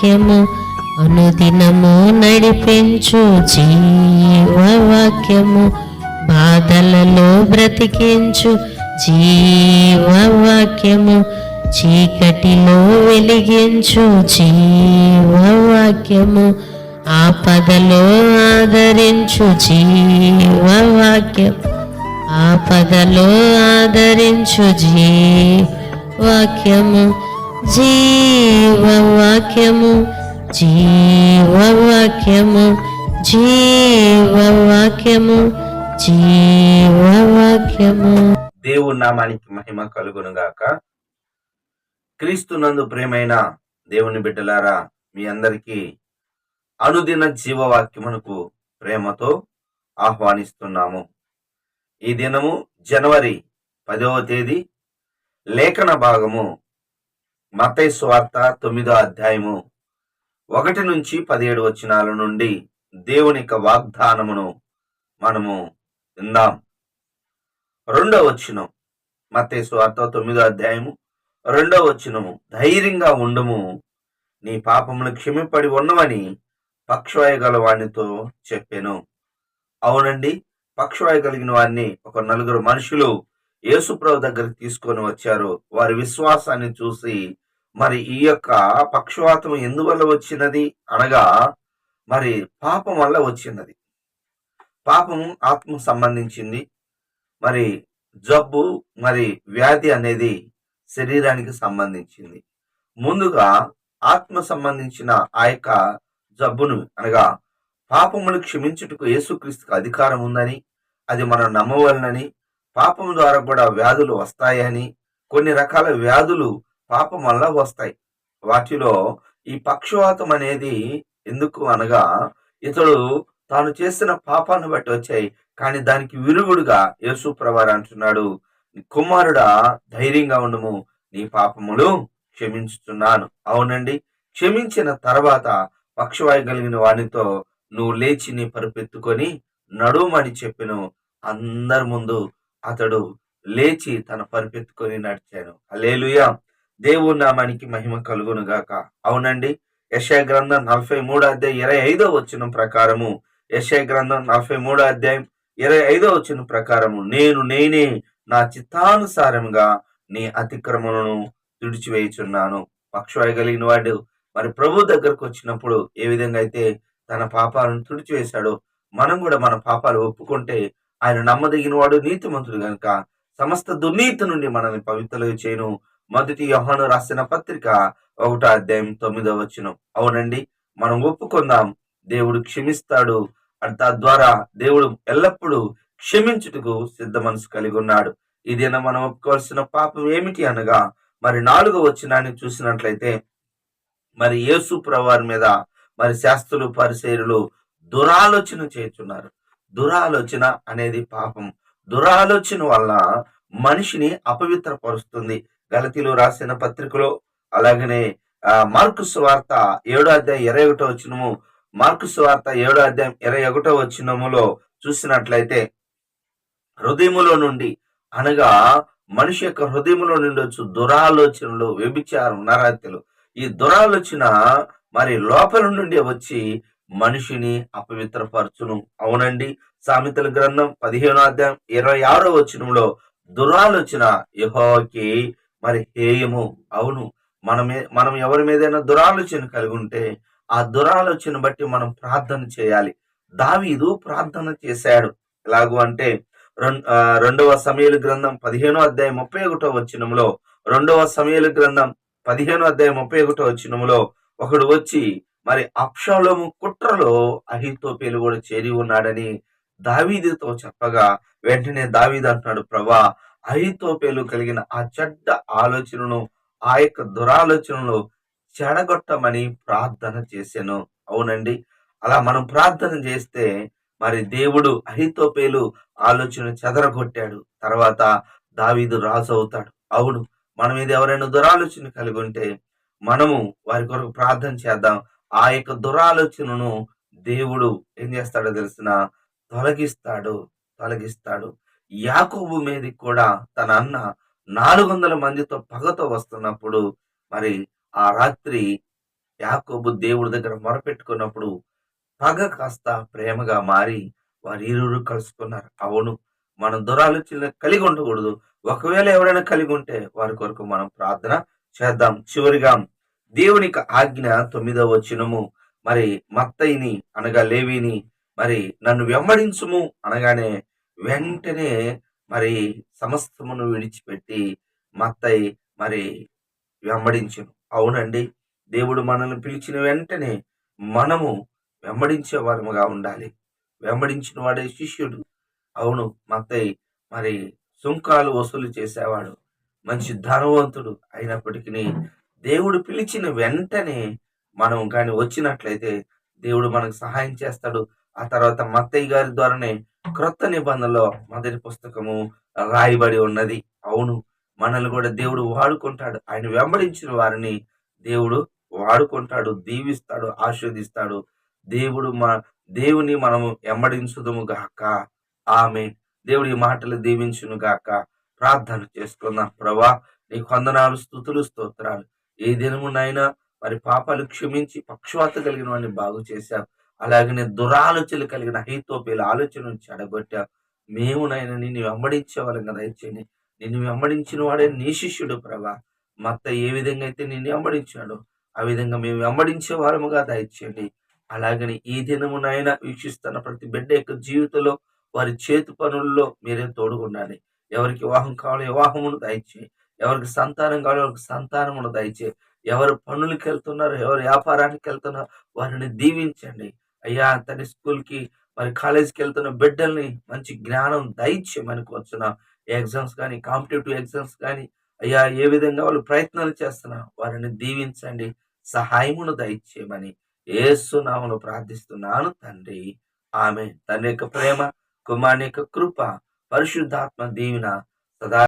వాక్యము అనుదినము నడిపించు జీవవాక్యము బాధలలో బ్రతికించు జీవవాక్యము చీకటిలో వెలిగించు జీవవాక్యము ఆపదలో ఆదరించు జీవవాక్యం ఆపదలో ఆదరించు జీవవాక్యము జీవవాక్యము జీవవాక్యము జీవవాక్యము జీవవాక్యము. దేవుని నామానికి మహిమ కలుగునుగాక. క్రీస్తునందు ప్రియమైన దేవుని బిడ్డలారా, మీ అందరికీ అనుదిన జీవవాక్యమునకు ప్రేమతో ఆహ్వానిస్తున్నాము. ఈ దినము జనవరి 10వ తేదీ. లేఖన భాగము మత్తయి సువార్త 9వ అధ్యాయము 1 నుంచి 17 వచనాల నుండి దేవుని యొక్క వాగ్దానమును మనము విందాం. 2వ వచనం, మత్తయి సువార్త 9వ అధ్యాయము 2వ వచనము, ధైర్యంగా ఉండుము, నీ పాపములు క్షమింపడి ఉన్నవని పక్షవాయు గల వానితో చెప్పెను. అవునండి, పక్షవాయు కలిగిన వారిని ఒక 4 మనుషులు యేసుప్రభు దగ్గరికి తీసుకొని వచ్చారు. వారి విశ్వాసాన్ని చూసి, మరి ఈ యొక్క పక్షవాతం ఎందువల్ల వచ్చినది అనగా, మరి పాపం వల్ల వచ్చినది. పాపము ఆత్మ సంబంధించింది. మరి జబ్బు, మరి వ్యాధి అనేది శరీరానికి సంబంధించింది. ముందుగా ఆత్మ సంబంధించిన ఆ యొక్క జబ్బును అనగా పాపమును క్షమించుటకు యేసుక్రీస్తుకు అధికారం ఉందని, అది మనం నమ్మవలనని, పాపం ద్వారా కూడా వ్యాధులు వస్తాయని, కొన్ని రకాల వ్యాధులు పాపం వల్ల వస్తాయి. వాటిలో ఈ పక్షవాతం అనేది ఎందుకు అనగా, ఇతడు తాను చేసిన పాపాన్ని బట్టి వచ్చాయి. కానీ దానికి విరుగుడుగా యేసు ప్రభువారు అంటున్నాడు, కుమారుడా ధైర్యంగా ఉండుము, నీ పాపములు క్షమించుతున్నాను. అవునండి, క్షమించిన తర్వాత పక్షవాయు కలిగిన వానితో నువ్వు లేచి నీ పరుపెత్తుకొని నడుమని చెప్పెను. అందరి ముందు అతడు లేచి తన పరుపెత్తుకొని నడిచాను. హల్లెలూయా. దేవుని నామానికి మహిమ కలుగును గాక. అవునండి, యెషయా గ్రంథం 43వ అధ్యాయం 25వ వచనం ప్రకారము, యెషయా గ్రంథం 43వ అధ్యాయం 25వ వచనం ప్రకారము, నేనే నా చిత్తానుసారముగా నీ అతిక్రమణను తుడిచివేయుచున్నాను. పక్షవాయు కలిగిన వాడు మరి ప్రభు దగ్గరకు వచ్చినప్పుడు ఏ విధంగా అయితే తన పాపాలను తుడిచివేశాడో, మనం కూడా మన పాపాలు ఒప్పుకుంటే ఆయన నమ్మదగిన వాడు, నీతిమంతుడు గనుక సమస్త దుర్నీతి నుండి మనల్ని పవిత్రులుగా చేయను. 1 యోహాను రాసిన పత్రిక 1వ అధ్యాయం 9వ వచనం. అవునండి, మనం ఒప్పుకుందాం, దేవుడు క్షమిస్తాడు. తద్వారా దేవుడు ఎల్లప్పుడూ క్షమించుటకు సిద్ధ మనసు కలిగి ఉన్నాడు. ఇదేనా మనం ఒప్పుకోవాల్సిన పాపం ఏమిటి అనగా, మరి 4వ వచనాన్ని చూసినట్లయితే, మరి యేసు ప్రభువారి మీద మరి శాస్త్రులు పరిసయ్యులు దురాలోచన చేస్తున్నారు. దురాలోచన అనేది పాపం. దురాలోచన వల్ల మనిషిని అపవిత్రపరుస్తుంది. గలతీలు రాసిన పత్రికలో, అలాగనే మార్కు సువార్త 7వ అధ్యాయం 21వ వచనము, మార్కు సువార్త 7వ అధ్యాయం 21వ వచనములో చూసినట్లయితే, హృదయములో నుండి అనగా మనిషి యొక్క హృదయములో నుండి వచ్చు దురాలోచనలు, వ్యభిచారం, నరహత్యలు, ఈ దురాలోచన మరి లోపల నుండి వచ్చి మనిషిని అపవిత్రపరచును. అవునండి, సామెతల గ్రంథం 15వ అధ్యాయం 26వ వచనంలో, దురాలోచన యెహోవాకి మరి హేయము. అవును, మనం ఎవరి మీదైనా దురాలోచన కలిగి ఉంటే ఆ దురాలోచన బట్టి మనం ప్రార్థన చేయాలి. దావీదు ప్రార్థన చేశాడు. ఎలాగూ అంటే 2వ సమూయేలు గ్రంథం 15వ అధ్యాయం 31వ వచనంలో, 2వ సమూయేలు గ్రంథం 15వ అధ్యాయం 31వ వచనంలో ఒకడు వచ్చి మరి అబ్షాలోము కుట్రలో అహీతోపెలు కూడా చేరి ఉన్నాడని దావీదుతో చెప్పగా, వెంటనే దావీదు అంటున్నాడు, ప్రభా, అహీతోపెలు కలిగిన ఆ చెడ్డ ఆలోచనను, ఆ యొక్క దురాలోచనను చెడగొట్టమని ప్రార్థన చేశాను. అవునండి, అలా మనం ప్రార్థన చేస్తే మరి దేవుడు అహీతోపెలు ఆలోచన చెదరగొట్టాడు. తర్వాత దావీదు రాజు అవుతాడు. అవును, మన మీద ఎవరైనా దురాలోచన కలిగి ఉంటే మనము వారి కొరకు ప్రార్థన చేద్దాం. ఆ యొక్క దురాలోచనను దేవుడు ఏం చేస్తాడో తెలిసిన తొలగిస్తాడు. యాకోబు మీదకి కూడా తన అన్న 400 మందితో పగతో వస్తున్నప్పుడు మరి ఆ రాత్రి యాకోబు దేవుడి దగ్గర మొరపెట్టుకున్నప్పుడు పగ కాస్త ప్రేమగా మారి వారు ఇరువురు కలుసుకున్నారు. అవును, మనం దురాలోచన కలిగి ఉండకూడదు. ఒకవేళ ఎవరైనా కలిగి ఉంటే వారి కొరకు మనం ప్రార్థన చేద్దాం. చివరిగా దేవునికి ఆజ్ఞ 9వ వచనము, మరి మత్తయిని అనగా లేవిని మరి నన్ను వెంబడించుము అనగానే వెంటనే మరి సమస్తమును విడిచిపెట్టి మత్తయి మరి వెంబడించును. అవునండి, దేవుడు మనల్ని పిలిచిన వెంటనే మనము వెంబడించే వారముగా ఉండాలి. వెంబడించిన వాడే శిష్యుడు. అవును, మత్తయి మరి సుంకాలు వసూలు చేసేవాడు, మంచి ధనవంతుడు అయినప్పటికీ దేవుడు పిలిచిన వెంటనే మనం కానీ వచ్చినట్లయితే దేవుడు మనకు సహాయం చేస్తాడు. ఆ తర్వాత మత్తయి గారి ద్వారానే క్రొత్త నిబంధనలో మొదటి పుస్తకము రాయబడి ఉన్నది. అవును, మనల్ని కూడా దేవుడు వాడుకుంటాడు. ఆయన వెంబడించిన వారిని దేవుడు వాడుకుంటాడు, దీవిస్తాడు, ఆశీర్వదిస్తాడు. దేవుని మనము వెంబడించుదుము గాక. ఆమె దేవుడి ఈ మాటలు దీవించును గాక. ప్రార్థన చేసుకుందాం. ప్రభా, నీకు వందనాలు, స్తుతులు, స్తోత్రాలు. ఏ దినమునైనా మరి పాపాలు క్షమించి పక్షవాత కలిగిన వాడిని బాగు చేశావు. అలాగనే దురాలోచనలు కలిగిన అహీతోపేల ఆలోచనను చెడగొట్టావు. మేమునైనా నిన్ను వెంబడించే వాళ్ళంగా దయచేయండి. నిన్ను వెంబడించిన వాడే నీ శిష్యుడు ప్రభా. మత్త ఏ విధంగా అయితే నిన్ను వెంబడించాడో ఆ విధంగా మేము వెంబడించే వారముగా దయచేయండి. అలాగని ఈ దినమునైనా వీక్షిస్తున్న ప్రతి బిడ్డ యొక్క జీవితంలో వారి చేతి పనుల్లో మీరే తోడుగుండండి. ఎవరికి వివాహం కావాలో వివాహమును దయచేయి, ఎవరికి సంతానం కావాలో వారికి సంతానమును దయచేయి. ఎవరు పనులకు వెళ్తున్నారో, ఎవరు వ్యాపారానికి వెళ్తున్నారో వారిని దీవించండి. అయ్యా, తన స్కూల్కి మరి కాలేజీకి వెళ్తున్న బిడ్డల్ని మంచి జ్ఞానం దయచేయమని కోరుచున్నాం. ఎగ్జామ్స్ కానీ, కాంపిటేటివ్ ఎగ్జామ్స్ కానీ, అయ్యా ఏ విధంగా వాళ్ళు ప్రయత్నాలు చేస్తున్నారు వారిని దీవించండి, సహాయమును దయచేయమని యేసు నామములో ప్రార్థిస్తున్నాను తండ్రి. ఆమె తండ్రి యొక్క ప్రేమ, కుమారుని యొక్క కృప, పరిశుద్ధాత్మ దీవెన సదా